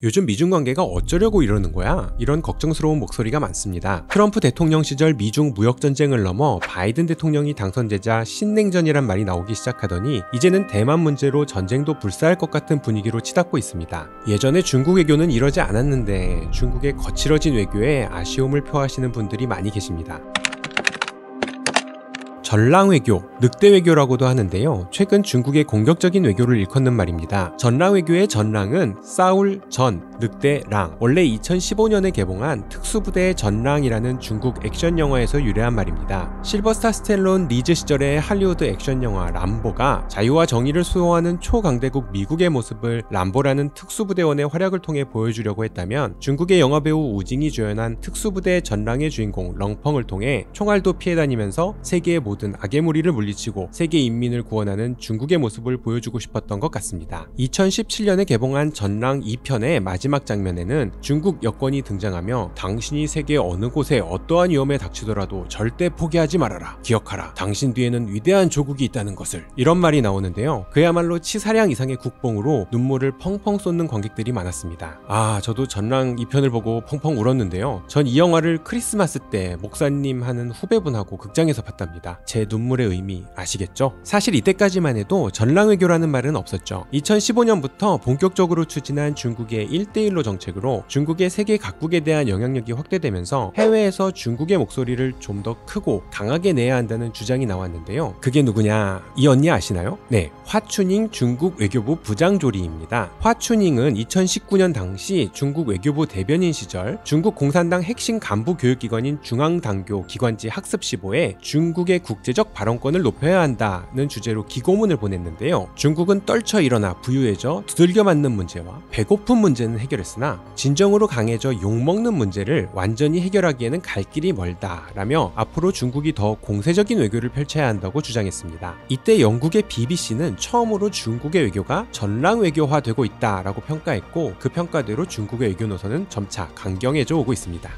요즘 미중 관계가 어쩌려고 이러는 거야? 이런 걱정스러운 목소리가 많습니다. 트럼프 대통령 시절 미중 무역 전쟁을 넘어 바이든 대통령이 당선되자 신냉전이란 말이 나오기 시작하더니 이제는 대만 문제로 전쟁도 불사할 것 같은 분위기로 치닫고 있습니다. 예전에 중국 외교는 이러지 않았는데 중국의 거칠어진 외교에 아쉬움을 표하시는 분들이 많이 계십니다. 전랑외교, 늑대외교라고도 하는데요. 최근 중국의 공격적인 외교를 일컫는 말입니다. 전랑외교의 전랑은 싸울 전, 늑대랑, 원래 2015년에 개봉한 특수부대의 전랑이라는 중국 액션 영화에서 유래한 말입니다. 실버스타 스텔론 리즈 시절의 할리우드 액션 영화 람보가 자유와 정의를 수호하는 초강대국 미국의 모습을 람보라는 특수부대원의 활약을 통해 보여주려고 했다면 중국의 영화배우 우징이 주연한 특수부대 전랑의 주인공 렁펑을 통해 총알도 피해 다니면서 세계의 모든 악의 무리를 물리치고 세계 인민을 구원하는 중국의 모습을 보여주고 싶었던 것 같습니다. 2017년에 개봉한 전랑 2편의 마지막 장면에는 중국 여권이 등장하며 당신이 세계 어느 곳에 어떠한 위험에 닥치더라도 절대 포기하지 말아라. 기억하라. 당신 뒤에는 위대한 조국이 있다는 것을. 이런 말이 나오는데요. 그야말로 치사량 이상의 국뽕으로 눈물을 펑펑 쏟는 관객들이 많았습니다. 저도 전랑 2편을 보고 펑펑 울었는데요. 전 이 영화를 크리스마스 때 목사님 하는 후배분하고 극장에서 봤답니다. 제 눈물의 의미 아시겠죠? 사실 이때까지만 해도 전랑외교라는 말은 없었죠. 2015년부터 본격적으로 추진한 중국의 1대1로 정책으로 중국의 세계 각국에 대한 영향력이 확대되면서 해외에서 중국의 목소리를 좀 더 크고 강하게 내야 한다는 주장이 나왔는데요. 그게 누구냐? 이 언니 아시나요? 네, 화춘잉 중국 외교부 부장조리입니다. 화춘잉은 2019년 당시 중국 외교부 대변인 시절 중국 공산당 핵심 간부 교육기관인 중앙당교 기관지 학습시보에 중국의 국제적 발언권을 높여야 한다는 주제로 기고문을 보냈는데요. 중국은 떨쳐 일어나 부유해져 두들겨 맞는 문제와 배고픈 문제는 해결했으나 진정으로 강해져 욕먹는 문제를 완전히 해결하기에는 갈 길이 멀다라며 앞으로 중국이 더 공세적인 외교를 펼쳐야 한다고 주장했습니다. 이때 영국의 BBC는 처음으로 중국의 외교가 전랑 외교화되고 있다라고 평가했고 그 평가대로 중국의 외교 노선은 점차 강경해져 오고 있습니다.